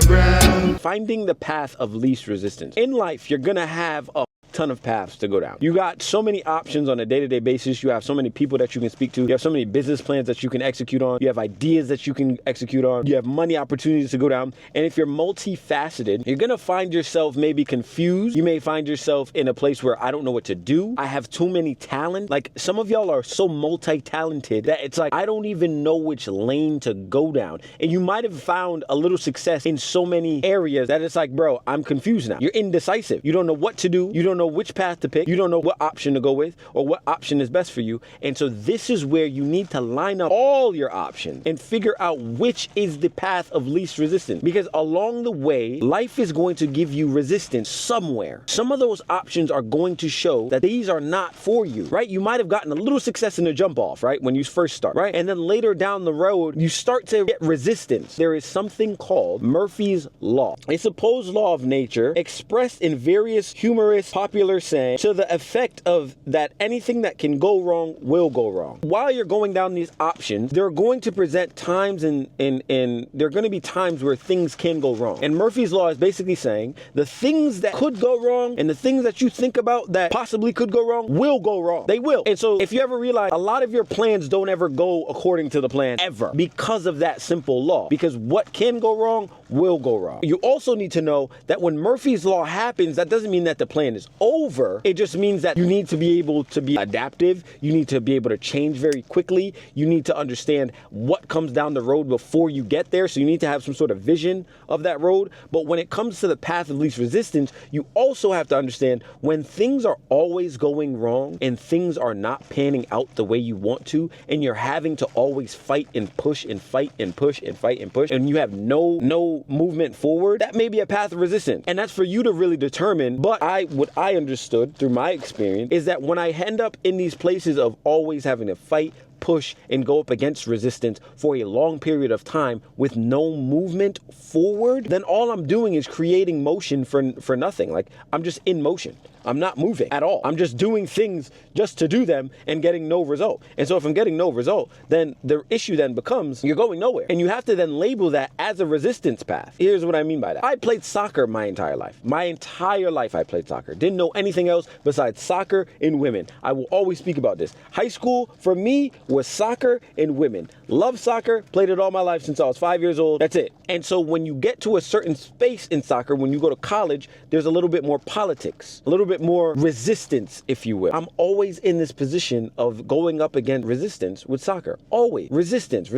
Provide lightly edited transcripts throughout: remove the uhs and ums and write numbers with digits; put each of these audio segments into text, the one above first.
the ground. Finding the path of least resistance. In life, you're gonna have a ton of paths to go down. You got so many options on a day-to-day basis. You have so many people that you can speak to. You have so many business plans that you can execute on. You have ideas that you can execute on. You have money opportunities to go down. And if you're multifaceted, you're gonna find yourself maybe confused. You may find yourself in a place where I don't know what to do. I have too many talent. Like some of y'all are so multi-talented that it's like, I don't even know which lane to go down. And you might have found a little success in so many areas that it's like, bro, I'm confused now. You're indecisive. You don't know what to do. You don't know which path to pick. You don't know what option to go with or what option is best for you. And so this is where you need to line up all your options and figure out which is the path of least resistance. Because along the way, life is going to give you resistance somewhere. Some of those options are going to show that these are not for you, right? You might have gotten a little success in the jump off, right? When you first start, right? And then later down the road, you start to get resistance. There is something called Murphy's Law, a supposed law of nature expressed in various humorous, popular saying to the effect of that anything that can go wrong will go wrong. While you're going down these options, they're going to present times and there are going to be times where things can go wrong. And Murphy's Law is basically saying the things that could go wrong and the things that you think about that possibly could go wrong will go wrong. They will. And so if you ever realize a lot of your plans don't ever go according to the plan ever because of that simple law, because what can go wrong will go wrong. You also need to know that when Murphy's Law happens, that doesn't mean that the plan is over. It just means that you need to be able to be adaptive. You need to be able to change very quickly. You need to understand what comes down the road before you get there. So you need to have some sort of vision of that road. But when it comes to the path of least resistance, you also have to understand when things are always going wrong and things are not panning out the way you want to, and you're having to always fight and push and fight and push and fight and push, and you have no movement forward, that may be a path of resistance. And that's for you to really determine. But what I understood through my experience is that when I end up in these places of always having to fight, push, and go up against resistance for a long period of time with no movement forward, then all I'm doing is creating motion for nothing. Like I'm just in motion. I'm not moving at all. I'm just doing things just to do them and getting no result. And so if I'm getting no result, then the issue then becomes you're going nowhere. And you have to then label that as a resistance path. Here's what I mean by that. I played soccer my entire life. My entire life I played soccer. Didn't know anything else besides soccer and women. I will always speak about this. High school for me was soccer and women. Love soccer, played it all my life since I was 5 years old. That's it. And so when you get to a certain space in soccer, when you go to college, there's a little bit more politics, a little bit more resistance, if you will. I'm always in this position of going up against resistance with soccer. Always. Resistance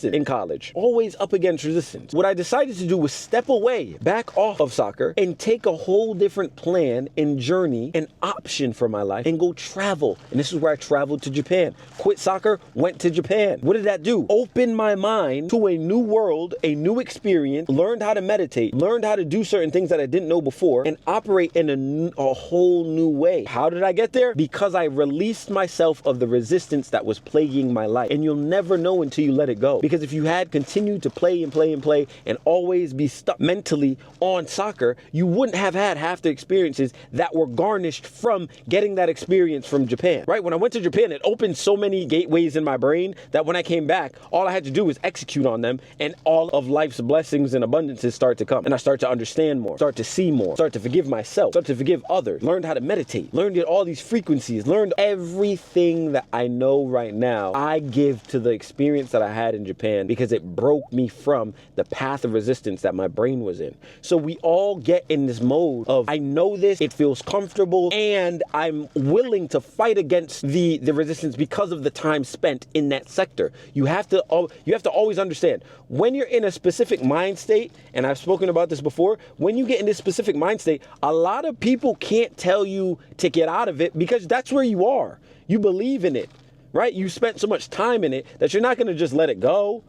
in college. Always up against resistance. What I decided to do was step away, back off of soccer, and take a whole different plan and journey and option for my life and go travel. And this is where I traveled to Japan. Quit soccer, went to Japan. What did that do? Open my mind to a new world, a new experience, learned how to meditate, learned how to do certain things that I didn't know before, and operate in a whole new way. How did I get there? Because I released myself of the resistance that was plaguing my life. And you'll never know until you let it go. Because if you had continued to play and always be stuck mentally on soccer, you wouldn't have had half the experiences that were garnished from getting that experience from Japan, right? When I went to Japan, it opened so many gateways in my brain that when I came back, all I had to do was execute on them, and all of life's blessings and abundances start to come. And I start to understand more, start to see more, start to forgive myself, start to forgive others, learned how to meditate, learned all these frequencies, learned everything that I know right now. I give to the experience that I had in Japan because it broke me from the path of resistance that my brain was in. So we all get in this mode of, I know this, it feels comfortable, and I'm willing to fight against the resistance because of the time spent in that sector. You have to always understand when you're in a specific mind state, and I've spoken about this before, when you get in this specific mind state, a lot of people can't tell you to get out of it because that's where you are. You believe in it, right? You spent so much time in it that you're not going to just let it go,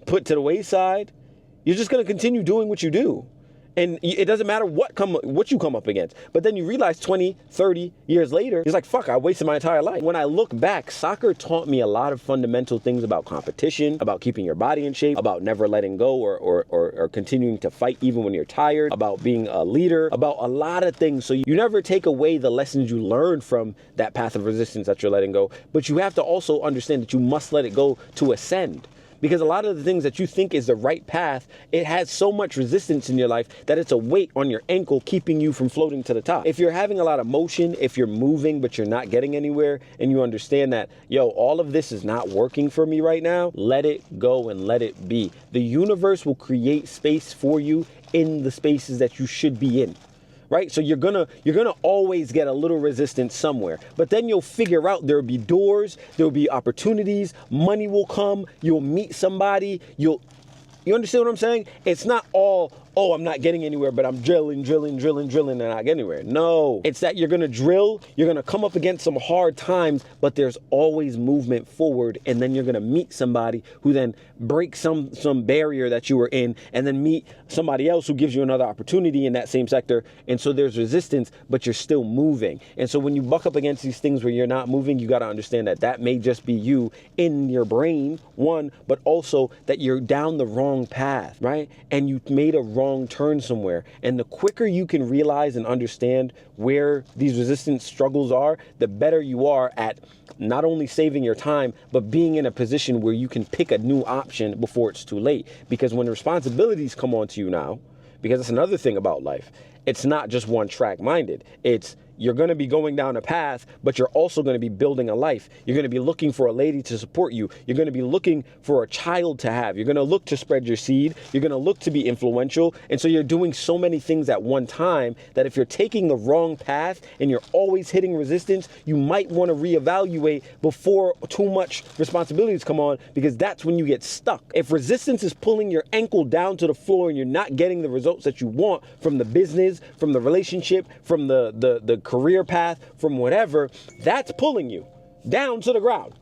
put to the wayside. You're just going to continue doing what you do. And it doesn't matter what you come up against. But then you realize 20, 30 years later, it's like, fuck, I wasted my entire life. When I look back, soccer taught me a lot of fundamental things about competition, about keeping your body in shape, about never letting go or continuing to fight even when you're tired, about being a leader, about a lot of things. So you never take away the lessons you learned from that path of resistance that you're letting go. But you have to also understand that you must let it go to ascend. Because a lot of the things that you think is the right path, it has so much resistance in your life that it's a weight on your ankle keeping you from floating to the top. If you're having a lot of motion, if you're moving but you're not getting anywhere, and you understand that, yo, all of this is not working for me right now, let it go and let it be. The universe will create space for you in the spaces that you should be in. Right? So you're gonna always get a little resistance somewhere, but then you'll figure out there'll be doors, there'll be opportunities, money will come, you'll meet somebody, you understand what I'm saying? It's not all, oh, I'm not getting anywhere, but I'm drilling, and I get anywhere. No, it's that you're gonna drill, you're gonna come up against some hard times, but there's always movement forward, and then you're gonna meet somebody who then breaks some barrier that you were in, and then meet somebody else who gives you another opportunity in that same sector. And so there's resistance, but you're still moving. And so when you buck up against these things where you're not moving, you gotta understand that that may just be you in your brain, one, but also that you're down the wrong path, right? And you made a wrong turn somewhere. And the quicker you can realize and understand where these resistance struggles are, the better you are at not only saving your time, but being in a position where you can pick a new option before it's too late. Because when the responsibilities come onto you now, because that's another thing about life, it's not just one track minded. It's you're going to be going down a path, but you're also going to be building a life. You're going to be looking for a lady to support you. You're going to be looking for a child to have. You're going to look to spread your seed. You're going to look to be influential. And so you're doing so many things at one time that if you're taking the wrong path and you're always hitting resistance, you might want to reevaluate before too much responsibilities come on, because that's when you get stuck. If resistance is pulling your ankle down to the floor and you're not getting the results that you want from the business, from the relationship, from the career path, from whatever, that's pulling you down to the ground.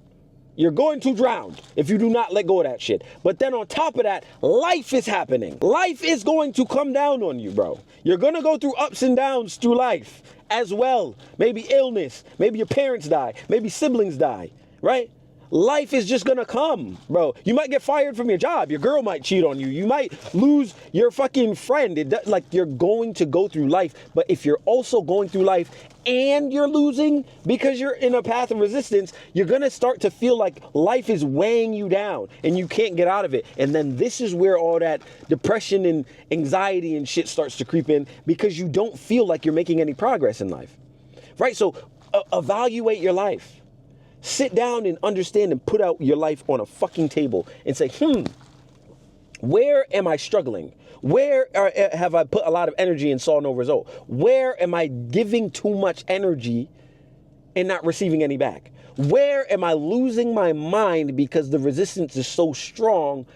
You're going to drown if you do not let go of that shit. But then on top of that, life is happening. Life is going to come down on you, bro. You're going to go through ups and downs through life as well. Maybe illness, maybe your parents die, maybe siblings die, right? Life is just gonna come, bro. You might get fired from your job. Your girl might cheat on you. You might lose your fucking friend. Like, you're going to go through life. But if you're also going through life and you're losing because you're in a path of resistance, you're gonna start to feel like life is weighing you down and you can't get out of it. And then this is where all that depression and anxiety and shit starts to creep in, because you don't feel like you're making any progress in life, right? So evaluate your life. Sit down and understand and put out your life on a fucking table and say, where am I struggling? Where have I put a lot of energy and saw no result? Where am I giving too much energy and not receiving any back? Where am I losing my mind because the resistance is so strong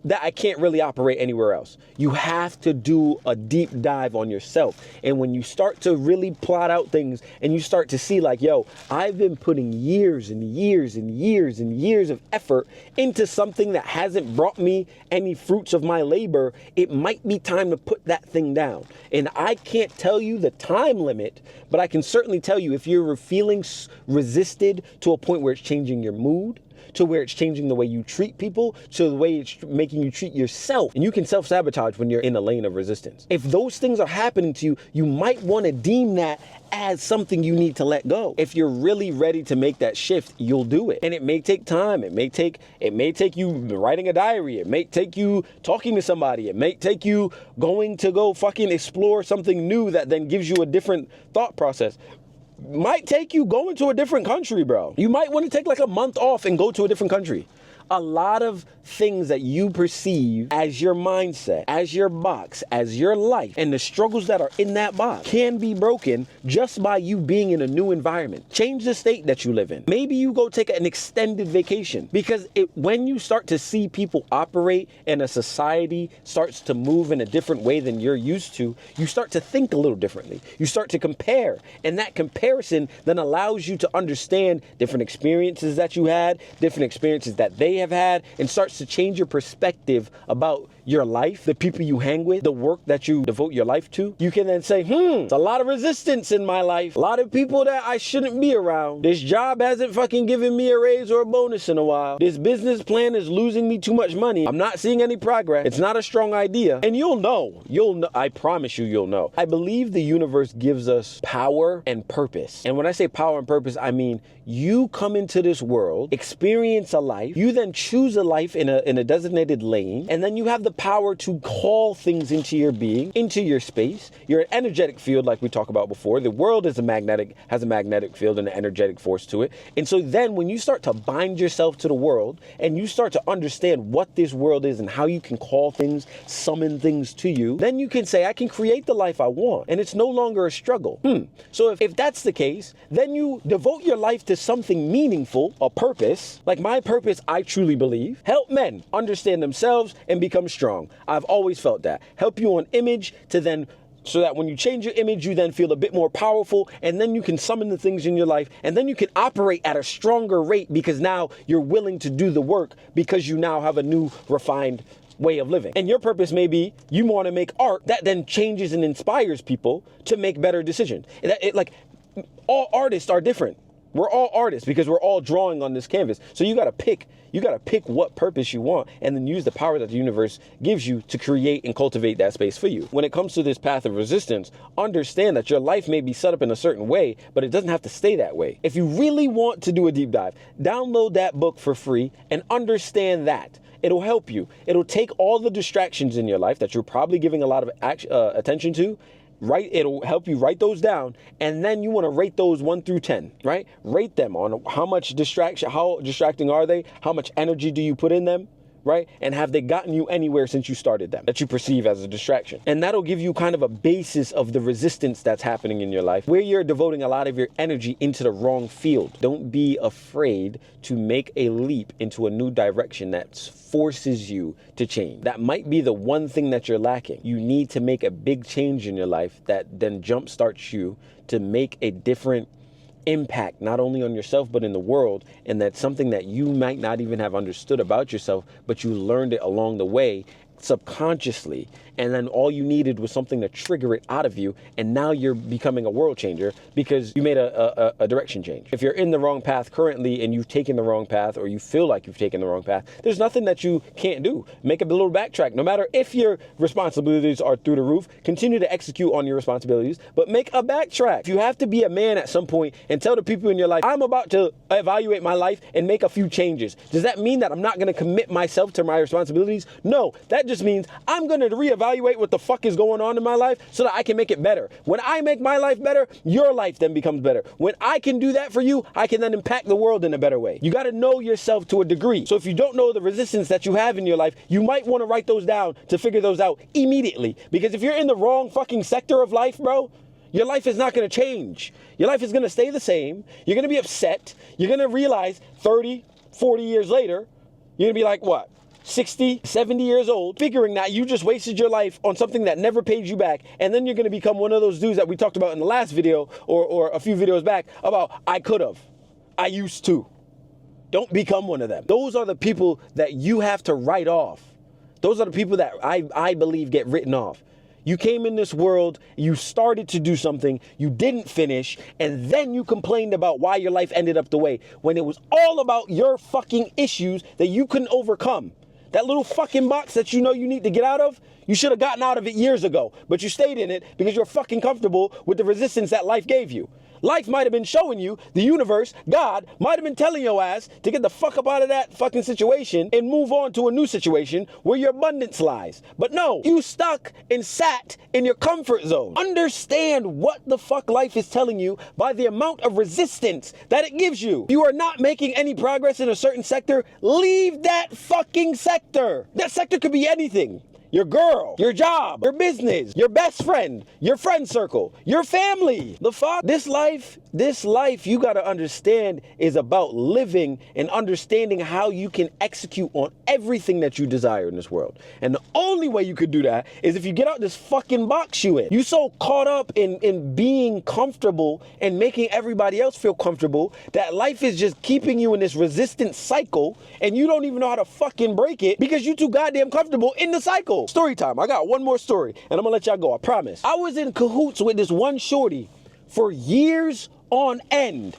that I can't really operate anywhere else? You have to do a deep dive on yourself. And when you start to really plot out things and you start to see like, yo, I've been putting years and years and years and years of effort into something that hasn't brought me any fruits of my labor, it might be time to put that thing down. And I can't tell you the time limit, but I can certainly tell you if you're feeling resisted to a point where it's changing your mood, to where it's changing the way you treat people, to the way it's making you treat yourself. And you can self-sabotage when you're in a lane of resistance. If those things are happening to you, you might want to deem that as something you need to let go. If you're really ready to make that shift, you'll do it. And it may take time. It may take you writing a diary. It may take you talking to somebody. It may take you going to go fucking explore something new that then gives you a different thought process. Might take you going to a different country, bro. You might want to take like a month off and go to a different country. A lot of things that you perceive as your mindset, as your box, as your life, and the struggles that are in that box can be broken just by you being in a new environment. Change the state that you live in. Maybe you go take an extended vacation, because when you start to see people operate and a society starts to move in a different way than you're used to, you start to think a little differently. You start to compare, and that comparison then allows you to understand different experiences that you had, different experiences that they have had, and starts to change your perspective about your life, the people you hang with, the work that you devote your life to. You can then say, it's a lot of resistance in my life. A lot of people that I shouldn't be around. This job hasn't fucking given me a raise or a bonus in a while. This business plan is losing me too much money. I'm not seeing any progress. It's not a strong idea. And you'll know. I promise you'll know. I believe the universe gives us power and purpose. And when I say power and purpose, I mean you come into this world, experience a life, you then then choose a life in a designated lane, and then you have the power to call things into your being, into your space. You're an energetic field, like we talked about before. The world has a magnetic field and an energetic force to it. And so then when you start to bind yourself to the world and you start to understand what this world is and how you can call things, summon things to you, then you can say, I can create the life I want. And it's no longer a struggle. So if that's the case, then you devote your life to something meaningful, a purpose. Like my purpose, I truly believe, help men understand themselves and become strong. I've always felt that. Help you on image to then, so that when you change your image, you then feel a bit more powerful, and then you can summon the things in your life, and then you can operate at a stronger rate because now you're willing to do the work because you now have a new refined way of living. And your purpose may be you want to make art that then changes and inspires people to make better decisions. Like all artists are different. We're all artists because we're all drawing on this canvas. So you got to pick what purpose you want and then use the power that the universe gives you to create and cultivate that space for you. When it comes to this path of resistance, understand that your life may be set up in a certain way, but it doesn't have to stay that way. If you really want to do a deep dive, download that book for free and understand that. It'll help you. It'll take all the distractions in your life that you're probably giving a lot of attention to. Right, it'll help you write those down, and then you want to rate those 1 through 10, right? Rate them on how distracting are they? How much energy do you put in them, right? And have they gotten you anywhere since you started them that you perceive as a distraction? And that'll give you kind of a basis of the resistance that's happening in your life, where you're devoting a lot of your energy into the wrong field. Don't be afraid to make a leap into a new direction that forces you to change. That might be the one thing that you're lacking. You need to make a big change in your life that then jumpstarts you to make a different impact, not only on yourself, but in the world. And that's something that you might not even have understood about yourself, but you learned it along the way subconsciously. And then all you needed was something to trigger it out of you. And now you're becoming a world changer because you made a direction change. If you're in the wrong path currently and you've taken the wrong path, or you feel like you've taken the wrong path, there's nothing that you can't do. Make a little backtrack. No matter if your responsibilities are through the roof, continue to execute on your responsibilities, but make a backtrack. If you have to be a man at some point and tell the people in your life, I'm about to evaluate my life and make a few changes, does that mean that I'm not going to commit myself to my responsibilities? No, that just means I'm going to reevaluate what the fuck is going on in my life so that I can make it better. When I make my life better, your life then becomes better. When I can do that for you, I can then impact the world in a better way. You got to know yourself to a degree. So if you don't know the resistance that you have in your life, you might want to write those down to figure those out immediately. Because if you're in the wrong fucking sector of life, bro, your life is not going to change. Your life is going to stay the same. You're going to be upset. You're going to realize 30, 40 years later, you're going to be like, what? 60, 70 years old, figuring that you just wasted your life on something that never paid you back. And then you're going to become one of those dudes that we talked about in the last video or a few videos back about, I could have, I used to. Don't become one of them. Those are the people that you have to write off. Those are the people that I believe get written off. You came in this world, you started to do something, you didn't finish, and then you complained about why your life ended up the way, when it was all about your fucking issues that you couldn't overcome. That little fucking box that you know you need to get out of, you should have gotten out of it years ago, but you stayed in it because you're fucking comfortable with the resistance that life gave you. Life might have been showing you, the universe, God, might have been telling your ass to get the fuck up out of that fucking situation and move on to a new situation where your abundance lies. But no, you stuck and sat in your comfort zone. Understand what the fuck life is telling you by the amount of resistance that it gives you. If you are not making any progress in a certain sector, leave that fucking sector. That sector could be anything. Your girl, your job, your business, your best friend, your friend circle, your family. The fuck? This life, you gotta understand, is about living and understanding how you can execute on everything that you desire in this world. And the only way you could do that is if you get out this fucking box you in. You so caught up in being comfortable and making everybody else feel comfortable that life is just keeping you in this resistance cycle, and you don't even know how to fucking break it because you too goddamn comfortable in the cycle. Story time. I got one more story and I'm gonna let y'all go, I promise. I was in cahoots with this one shorty for years on end.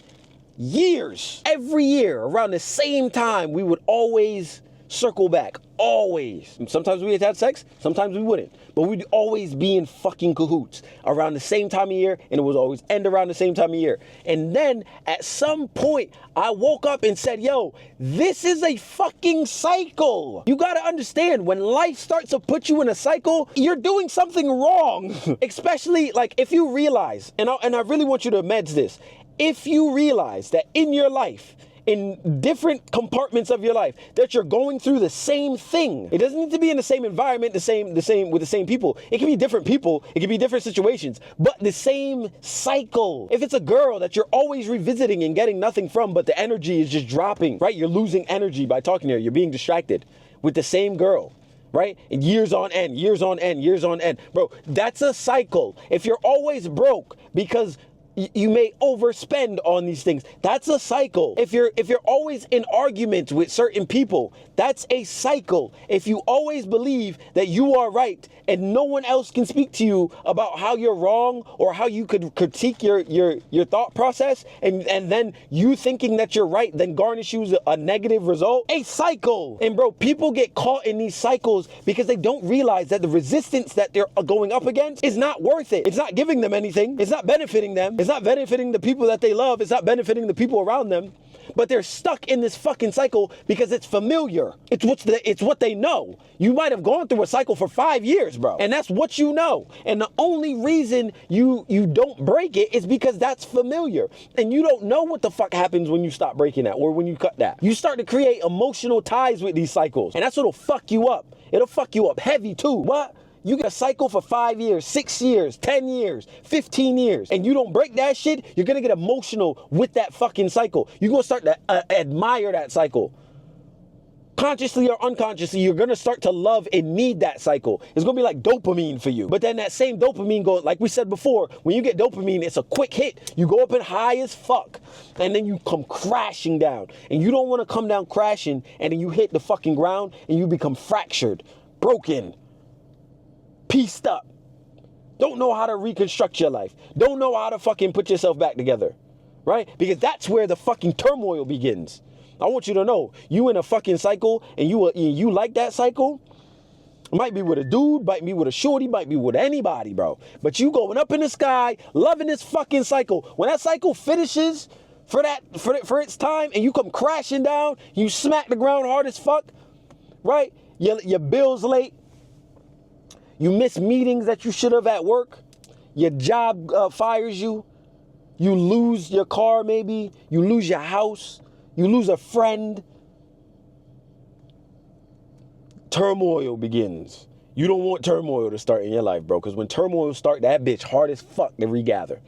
Years. Every year around the same time, we would always circle back. Always. Sometimes we'd have sex, sometimes we wouldn't. But we'd always be in fucking cahoots around the same time of year, and it would always end around the same time of year. And then at some point, I woke up and said, yo, this is a fucking cycle. You gotta understand, when life starts to put you in a cycle, you're doing something wrong. Especially like if you realize, and I really want you to meds this, if you realize that in your life, in different compartments of your life, that you're going through the same thing. It doesn't need to be in the same environment, the same with the same people. It can be different people, it can be different situations, but the same cycle. If it's a girl that you're always revisiting and getting nothing from, but the energy is just dropping, right? You're losing energy by talking to her. You're being distracted with the same girl, right? And years on end, years on end, years on end. Bro, that's a cycle. If you're always broke because you may overspend on these things, that's a cycle. If you're always in arguments with certain people, that's a cycle. If you always believe that you are right and no one else can speak to you about how you're wrong or how you could critique your thought process, and then you thinking that you're right then garnishes a negative result, a cycle. And bro, people get caught in these cycles because they don't realize that the resistance that they're going up against is not worth it. It's not giving them anything. It's not benefiting them. It's not benefiting the people that they love. It's not benefiting the people around them. But they're stuck in this fucking cycle because it's familiar. It's what they know. You might have gone through a cycle for 5 years, bro. And that's what you know. And the only reason you don't break it is because that's familiar. And you don't know what the fuck happens when you stop breaking that or when you cut that. You start to create emotional ties with these cycles. And that's what'll fuck you up. It'll fuck you up heavy too. What? You get a cycle for 5 years, 6 years, 10 years, 15 years, and you don't break that shit, you're gonna get emotional with that fucking cycle. You're gonna start to admire that cycle. Consciously or unconsciously, you're gonna start to love and need that cycle. It's gonna be like dopamine for you. But then that same dopamine goes, like we said before, when you get dopamine, it's a quick hit. You go up in high as fuck, and then you come crashing down. And you don't wanna come down crashing, and then you hit the fucking ground, and you become fractured, broken, pieced up, don't know how to reconstruct your life, don't know how to fucking put yourself back together, right? Because that's where the fucking turmoil begins. I want you to know, you in a fucking cycle, and you like that cycle, might be with a dude, might be with a shorty, might be with anybody, bro, but you going up in the sky, loving this fucking cycle. When that cycle finishes for its time, and you come crashing down, you smack the ground hard as fuck, right? Your bill's late. You miss meetings that you should have at work. Your job fires you. You lose your car maybe. You lose your house. You lose a friend. Turmoil begins. You don't want turmoil to start in your life, bro. Because when turmoil start, that bitch hard as fuck to regather.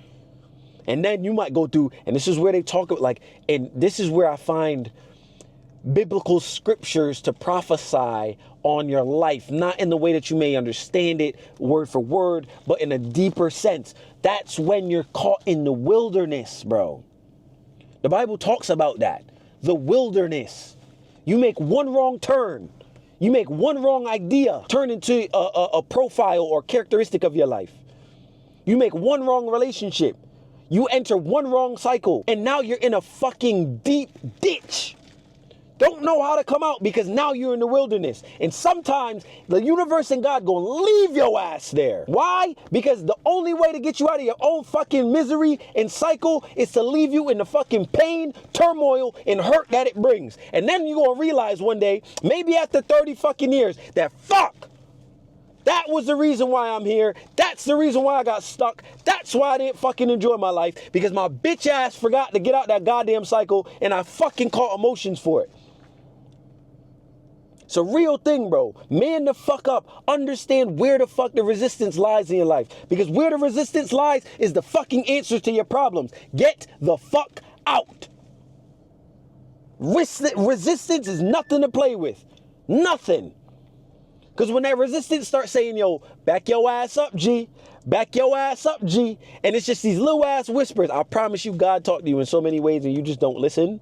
And then you might go through, and this is where they talk, like, and this is where I find biblical scriptures to prophesy on your life, not in the way that you may understand it word for word, but in a deeper sense. That's when you're caught in the wilderness, bro. The Bible talks about that. The wilderness. You make one wrong turn. You make one wrong idea turn into a profile or characteristic of your life. You make one wrong relationship. You enter one wrong cycle, and now you're in a fucking deep ditch. Don't know how to come out because now you're in the wilderness. And sometimes the universe and God gonna leave your ass there. Why? Because the only way to get you out of your own fucking misery and cycle is to leave you in the fucking pain, turmoil, and hurt that it brings. And then you're gonna realize one day, maybe after 30 fucking years, that fuck, that was the reason why I'm here. That's the reason why I got stuck. That's why I didn't fucking enjoy my life, because my bitch ass forgot to get out that goddamn cycle, and I fucking caught emotions for it. It's a real thing, bro. Man the fuck up. Understand where the fuck the resistance lies in your life. Because where the resistance lies is the fucking answer to your problems. Get the fuck out. Resistance is nothing to play with. Nothing. Because when that resistance starts saying, yo, back your ass up, G. Back your ass up, G. And it's just these little ass whispers. I promise you, God talked to you in so many ways and you just don't listen.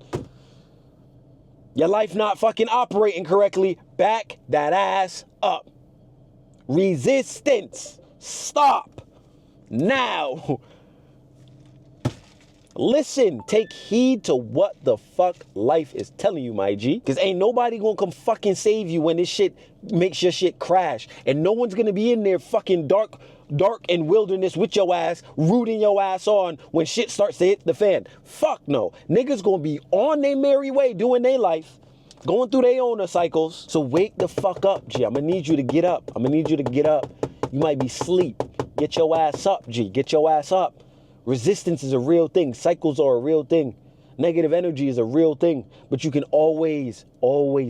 Your life not fucking operating correctly. Back that ass up. Resistance. Stop. Now. Listen, take heed to what the fuck life is telling you, my G. Because ain't nobody gonna come fucking save you when this shit makes your shit crash. And no one's gonna be in there fucking dark and wilderness with your ass, rooting your ass on when shit starts to hit the fan. Fuck no. Niggas gonna be on their merry way doing their life, going through their own cycles. So wake the fuck up, G. I'm gonna need you to get up. I'm gonna need you to get up. You might be asleep. Get your ass up, G. Get your ass up. Resistance is a real thing. Cycles are a real thing. Negative energy is a real thing. But you can always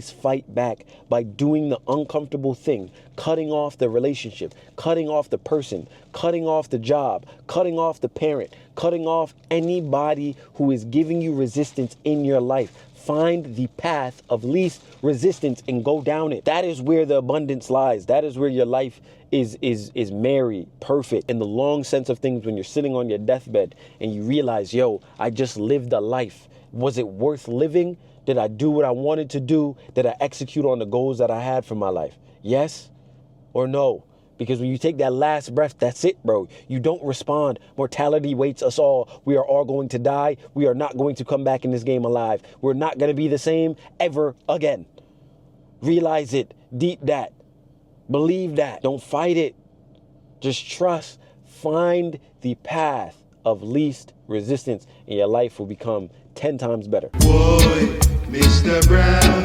fight back by doing the uncomfortable thing. Cutting off the relationship. Cutting off the person. Cutting off the job. Cutting off the parent. Cutting off anybody who is giving you resistance in your life. Find the path of least resistance and go down it. That is where the abundance lies. That is where your life is merry, perfect. In the long sense of things, when you're sitting on your deathbed and you realize, yo, I just lived a life. Was it worth living? Did I do what I wanted to do? Did I execute on the goals that I had for my life? Yes or no? Because when you take that last breath, that's it, bro. You don't respond. Mortality waits us all. We are all going to die. We are not going to come back in this game alive. We're not going to be the same ever again. Realize it. Deep that. Believe that. Don't fight it. Just trust. Find the path of least resistance, and your life will become 10 times better. Boy, Mr. Brown.